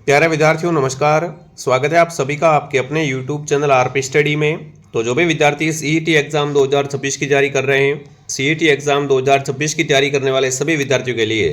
प्यारे विद्यार्थियों नमस्कार। स्वागत है आप सभी का आपके अपने YouTube चैनल आरपी स्टडी में। तो जो भी विद्यार्थी सीईटी एग्ज़ाम 2026 की तैयारी कर रहे हैं, सीईटी एग्ज़ाम 2026 की तैयारी करने वाले सभी विद्यार्थियों के लिए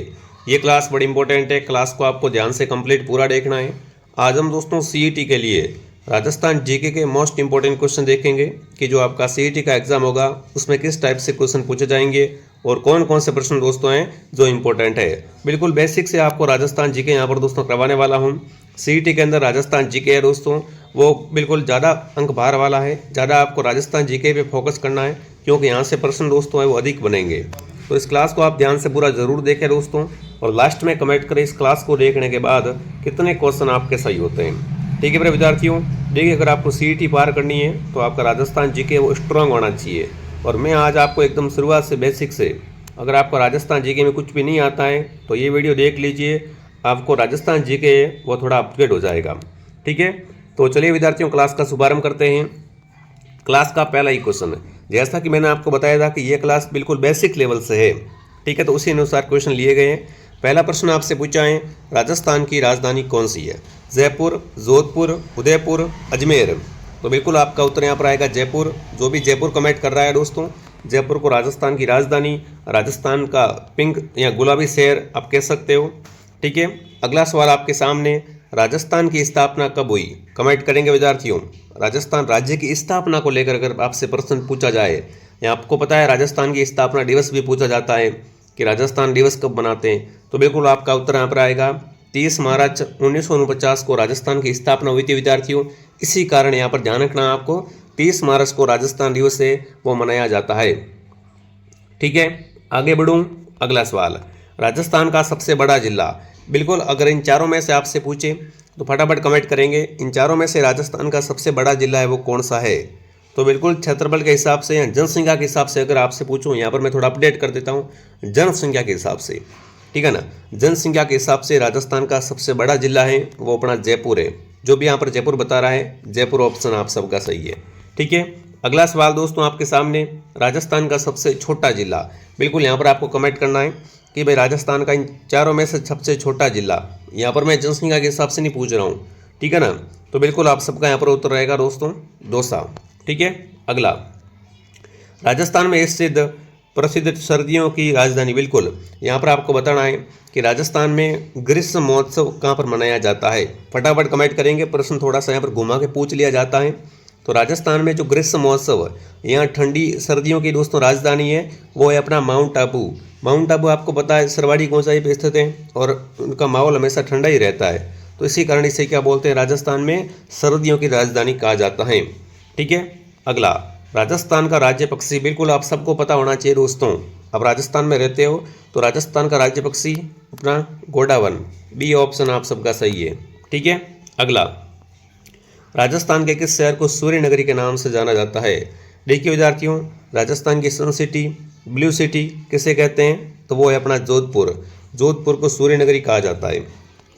ये क्लास बड़ी इंपॉर्टेंट है। क्लास को आपको ध्यान से कंप्लीट पूरा देखना है। आज हम दोस्तों सीईटी के लिए राजस्थान जीके के मोस्ट इंपॉर्टेंट क्वेश्चन देखेंगे कि जो आपका सीईटी का एग्ज़ाम होगा उसमें किस टाइप से क्वेश्चन पूछे जाएंगे और कौन कौन से प्रश्न दोस्तों हैं जो इंपॉर्टेंट है। बिल्कुल बेसिक से आपको राजस्थान जीके यहाँ पर दोस्तों करवाने वाला हूँ। सीईटी के अंदर राजस्थान जीके है दोस्तों, वो बिल्कुल ज़्यादा अंक भार वाला है। ज़्यादा आपको राजस्थान जीके पे फोकस करना है क्योंकि यहाँ से प्रश्न दोस्तों है वो अधिक बनेंगे। तो इस क्लास को आप ध्यान से पूरा ज़रूर देखें दोस्तों, और लास्ट में कमेंट करें इस क्लास को देखने के बाद कितने क्वेश्चन आपके सही होते हैं। ठीक है मेरे विद्यार्थियों, देखिए अगर आपको सीईटी पार करनी है तो आपका राजस्थान जीके वो स्ट्रांग होना चाहिए। और मैं आज आपको एकदम शुरुआत से बेसिक से, अगर आपको राजस्थान जीके में कुछ भी नहीं आता है तो ये वीडियो देख लीजिए, आपको राजस्थान जीके वो थोड़ा अपग्रेड हो जाएगा। ठीक है, तो चलिए विद्यार्थियों क्लास का शुभारंभ करते हैं। क्लास का पहला ही क्वेश्चन है, जैसा कि मैंने आपको बताया था कि ये क्लास बिल्कुल बेसिक लेवल से है। ठीक है, तो उसी अनुसार क्वेश्चन लिए गए हैं। पहला प्रश्न आपसे पूछा है, राजस्थान की राजधानी कौन सी है? जयपुर, जोधपुर, उदयपुर, अजमेर। तो बिल्कुल आपका उत्तर यहाँ पर आएगा जयपुर। जो भी जयपुर कमेंट कर रहा है दोस्तों, जयपुर को राजस्थान की राजधानी, राजस्थान का पिंक या गुलाबी शहर आप कह सकते हो। ठीक है, अगला सवाल आपके सामने, राजस्थान की स्थापना कब हुई? कमेंट करेंगे विद्यार्थियों। राजस्थान राज्य की स्थापना को लेकर अगर आपसे प्रश्न पूछा जाए, या आपको पता है राजस्थान की स्थापना दिवस भी पूछा जाता है कि राजस्थान दिवस कब मनाते हैं, तो बिल्कुल आपका उत्तर यहाँ पर आएगा 30 मार्च 1949 को राजस्थान की स्थापना हुई थी विद्यार्थियों। इसी कारण यहाँ पर ध्यान रखना आपको, 30 मार्च को राजस्थान दिवस है वो मनाया जाता है। ठीक है, आगे बढ़ूँ। अगला सवाल, राजस्थान का सबसे बड़ा जिला। बिल्कुल अगर इन चारों में से आपसे पूछे तो फटाफट कमेंट करेंगे, इन चारों में से राजस्थान का सबसे बड़ा जिला है वो कौन सा है? तो बिल्कुल क्षेत्रफल के हिसाब से या जनसंख्या के हिसाब से अगर आपसे पूछूं, यहाँ पर मैं थोड़ा अपडेट कर देता हूँ जनसंख्या के हिसाब से। ठीक है ना, जनसंख्या के हिसाब से राजस्थान का सबसे बड़ा जिला है वो अपना जयपुर है। जो भी यहाँ पर जयपुर बता रहा है, जयपुर ऑप्शन आप सबका सही है। ठीक है, अगला सवाल दोस्तों आपके सामने, राजस्थान का सबसे छोटा जिला। बिल्कुल यहाँ पर आपको कमेंट करना है कि भाई राजस्थान का इन चारों में से सबसे छोटा जिला। यहाँ पर मैं जनसंख्या के हिसाब से नहीं पूछ रहा हूँ, ठीक है ना। तो बिल्कुल आप सबका यहाँ पर उत्तर रहेगा दोस्तों दौसा। ठीक है, अगला, राजस्थान में स्थित प्रसिद्ध सर्दियों की राजधानी। बिल्कुल यहाँ पर आपको बताना है कि राजस्थान में ग्रीष्म महोत्सव कहाँ पर मनाया जाता है। फटाफट कमेंट करेंगे, प्रश्न थोड़ा सा यहाँ पर घुमा के पूछ लिया जाता है। तो राजस्थान में जो ग्रीष्म महोत्सव है, यहाँ ठंडी सर्दियों की दोस्तों राजधानी है वो है अपना माउंट आबू। माउंट आबू आपको पता है सरवाड़ी की ऊंचाई पर स्थित है और उनका माहौल हमेशा ठंडा ही रहता है, तो इसी कारण इसे क्या बोलते हैं, राजस्थान में सर्दियों की राजधानी कहा जाता है। ठीक है, अगला, राजस्थान का राज्य पक्षी। बिल्कुल आप सबको पता होना चाहिए दोस्तों, अब राजस्थान में रहते हो तो राजस्थान का राज्य पक्षी अपना गोडावन, बी ऑप्शन आप सबका सही है। ठीक है, अगला, राजस्थान के किस शहर को सूर्य नगरी के नाम से जाना जाता है? देखिए विद्यार्थियों, राजस्थान की सन सिटी, ब्लू सिटी किसे कहते हैं, तो वो है अपना जोधपुर। जोधपुर को सूर्य नगरी कहा जाता है।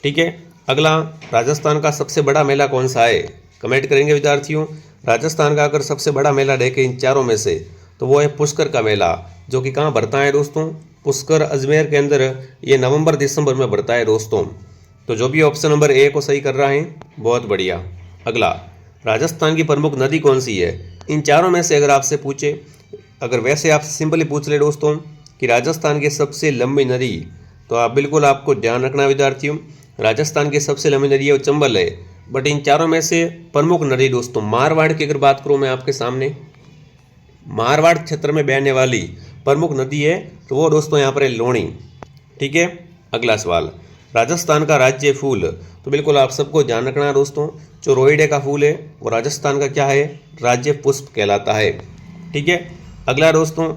ठीक है, अगला, राजस्थान का सबसे बड़ा मेला कौन सा है? कमेंट करेंगे विद्यार्थियों। राजस्थान का अगर सबसे बड़ा मेला देखें इन चारों में से तो वो है पुष्कर का मेला, जो कि कहाँ भरता है दोस्तों, पुष्कर अजमेर के अंदर, ये नवंबर दिसंबर में भरता है दोस्तों। तो जो भी ऑप्शन नंबर ए को सही कर रहा है बहुत बढ़िया। अगला, राजस्थान की प्रमुख नदी कौन सी है? इन चारों में से अगर आपसे पूछे, अगर वैसे आप सिंपली पूछ ले दोस्तों कि राजस्थान की सबसे लंबी नदी, तो आप बिल्कुल आपको ध्यान रखना विद्यार्थियों, राजस्थान की सबसे लंबी नदी है वो चंबल है। बट इन चारों में से प्रमुख नदी दोस्तों, मारवाड़ की अगर बात करूँ मैं आपके सामने, मारवाड़ क्षेत्र में बहने वाली प्रमुख नदी है तो वो दोस्तों यहाँ पर है लोणी। ठीक है, अगला सवाल, राजस्थान का राज्य फूल। तो बिल्कुल आप सबको ध्यान रखना है दोस्तों, जो रोइडे का फूल है वो राजस्थान का क्या है, राज्य पुष्प कहलाता है। ठीक है, अगला दोस्तों,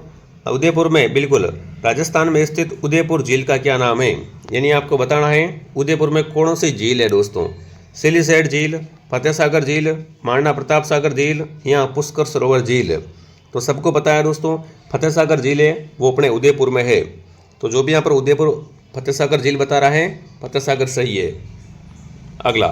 उदयपुर में, बिल्कुल राजस्थान में स्थित उदयपुर झील का क्या नाम है? यानी आपको बताना है उदयपुर में कौन सी झील है दोस्तों, सिलीसेट झील, फतेह सागर झील, महाराणा प्रताप सागर झील या पुष्कर सरोवर झील। तो सबको पता है दोस्तों फतेह सागर झील है वो अपने उदयपुर में है। तो जो भी यहाँ पर उदयपुर फतेह सागर झील बता रहा है, फतेह सागर सही है। अगला,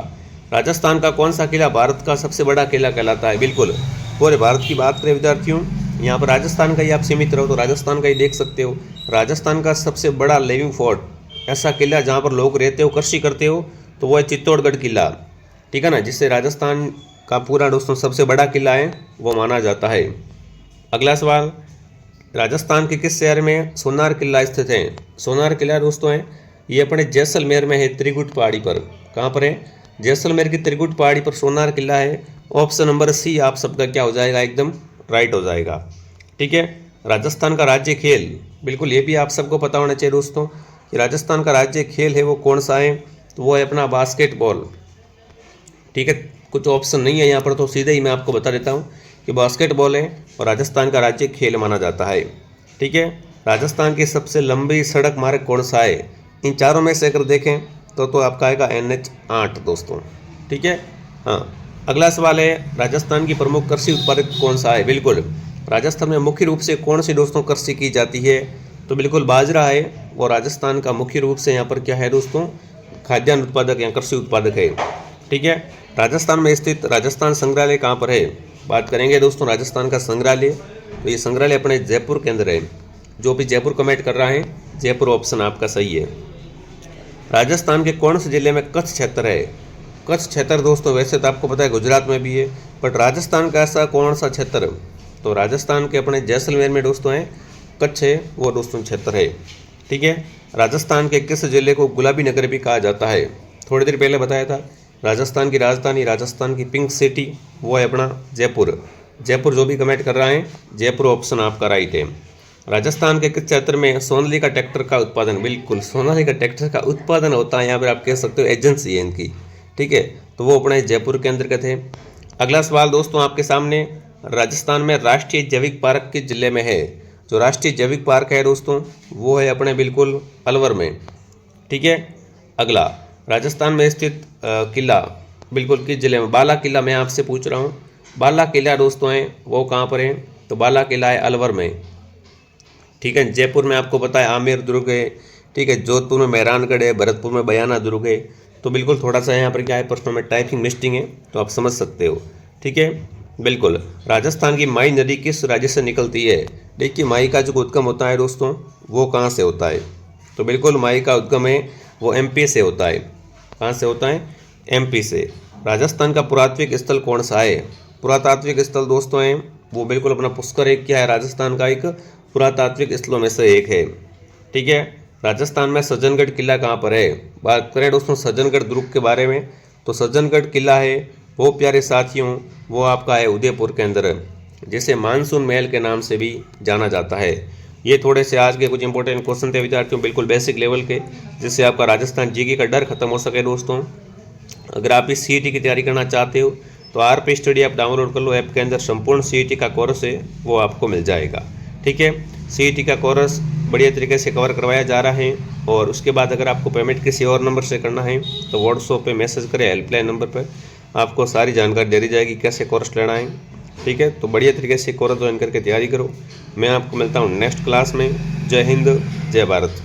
राजस्थान का कौन सा किला भारत का सबसे बड़ा किला कहलाता है? बिल्कुल पूरे भारत की बात करें विद्यार्थियों, यहाँ पर राजस्थान का ही आप सीमित रहो तो राजस्थान का ही देख सकते हो। राजस्थान का सबसे बड़ा लिविंग फोर्ट, ऐसा किला जहाँ पर लोग रहते हो, कृषि करते हो, तो वो है चित्तौड़गढ़ किला, ठीक है ना, जिससे राजस्थान का पूरा दोस्तों सबसे बड़ा किला है वो माना जाता है। अगला सवाल, राजस्थान के किस शहर में सोनार किला स्थित है? सोनार किला दोस्तों है ये अपने जैसलमेर में है, त्रिकुट पहाड़ी पर। कहाँ पर है? जैसलमेर की त्रिकुट पहाड़ी पर सोनार किला है। ऑप्शन नंबर सी आप सबका क्या हो जाएगा? एकदम राइट हो जाएगा। ठीक है। राजस्थान का राज्य खेल, बिल्कुल ये भी आप सबको पता होना चाहिए दोस्तों कि राजस्थान का राज्य खेल है वो कौन सा है, तो वो है अपना बास्केटबॉल। ठीक है, कुछ ऑप्शन नहीं है यहाँ पर, तो सीधे ही मैं आपको बता देता हूँ कि बास्केटबॉल है और राजस्थान का राज्य खेल माना जाता है। ठीक है। राजस्थान की सबसे लंबी सड़क मार्ग कौन सा है? इन चारों में से अगर देखें तो आपका आएगा NH 8 दोस्तों। ठीक है। हाँ, अगला सवाल है, राजस्थान की प्रमुख कृषि उत्पादक कौन सा है? बिल्कुल, राजस्थान में मुख्य रूप से कौन सी दोस्तों कृषि की जाती है? तो बिल्कुल बाजरा है, और राजस्थान का मुख्य रूप से यहाँ पर क्या है दोस्तों? खाद्यान्न उत्पादक या कृषि उत्पादक है। ठीक है। राजस्थान में स्थित राजस्थान संग्रहालय कहाँ पर है? बात करेंगे दोस्तों राजस्थान का संग्रहालय, तो ये संग्रहालय अपने जयपुर के अंदर है। जो भी जयपुर कमेंट कर रहा है, जयपुर ऑप्शन आपका सही है। राजस्थान के कौन से जिले में कच्छ क्षेत्र है? कच्छ क्षेत्र दोस्तों वैसे तो आपको पता है गुजरात में भी है, बट राजस्थान का ऐसा कौन सा क्षेत्र? तो राजस्थान के अपने जैसलमेर में दोस्तों है, कच्छ है वो दोस्तों क्षेत्र है। ठीक है। राजस्थान के किस जिले को गुलाबी नगर भी कहा जाता है? थोड़ी देर पहले बताया था, राजस्थान की राजधानी, राजस्थान की पिंक सिटी वो है अपना जयपुर। जयपुर जो भी कमेंट कर रहा है, जयपुर ऑप्शन आपका राइट है। राजस्थान के किस क्षेत्र में सोनालिका ट्रैक्टर का उत्पादन? बिल्कुल, सोनालिका ट्रैक्टर का उत्पादन होता है, यहाँ पर आप कह सकते हो एजेंसी है इनकी। ठीक है, तो वो अपने जयपुर के अंतर्गत है। अगला सवाल दोस्तों आपके सामने, राजस्थान में राष्ट्रीय जैविक पार्क किस जिले में है? जो राष्ट्रीय जैविक पार्क है दोस्तों वो है अपने बिल्कुल अलवर में। ठीक है। अगला, राजस्थान में स्थित किला बिल्कुल किस जिले में? बाला किला मैं आपसे पूछ रहा हूँ। बाला किला दोस्तों है वो कहाँ पर है? तो बाला किला है अलवर में। ठीक है। जयपुर में आपको पता है आमेर दुर्ग है। ठीक है। जोधपुर में मेहरानगढ़ है, भरतपुर में बयाना दुर्ग है। तो बिल्कुल थोड़ा सा यहाँ पर क्या है, प्रश्नों में टाइपिंग मिस्टेक है, तो आप समझ सकते हो। ठीक है। बिल्कुल, राजस्थान की माई नदी किस राज्य से निकलती है? देखिए, माई का जो उद्गम होता है दोस्तों वो कहाँ से होता है? तो बिल्कुल माई का उद्गम है वो MP से होता है। कहाँ से होता है? MP से। राजस्थान का पुरातात्विक स्थल कौन सा है? पुरातात्विक स्थल दोस्तों है वो बिल्कुल अपना पुष्कर एक क्या है, राजस्थान का एक पुरातात्विक स्थलों में से एक है। ठीक है। राजस्थान में सज्जनगढ़ किला कहाँ पर है? बात करें दोस्तों सज्जनगढ़ दुर्ग के बारे में, तो सज्जनगढ़ किला है वो प्यारे साथियों वो आपका है उदयपुर के अंदर, जिसे मानसून महल के नाम से भी जाना जाता है। ये थोड़े से आज के कुछ इंपॉर्टेंट क्वेश्चन थे विद्यार्थियों, बिल्कुल बेसिक लेवल के, जिससे आपका राजस्थान जीके का डर खत्म हो सके दोस्तों। अगर आप इस CET की तैयारी करना चाहते हो तो RP स्टडी ऐप डाउनलोड कर लो। ऐप के अंदर संपूर्ण CET का कोर्स है वो आपको मिल जाएगा। ठीक है। CET का कोर्स बढ़िया तरीके से कवर करवाया जा रहा है, और उसके बाद अगर आपको पेमेंट किसी और नंबर से करना है तो व्हाट्सएप पे मैसेज करें, हेल्पलाइन नंबर पर आपको सारी जानकारी दे दी जाएगी कैसे कोर्स लेना है। ठीक है। तो बढ़िया तरीके से कोर्स ज्वाइन करके तैयारी करो। मैं आपको मिलता हूँ नेक्स्ट क्लास में। जय हिंद, जय भारत।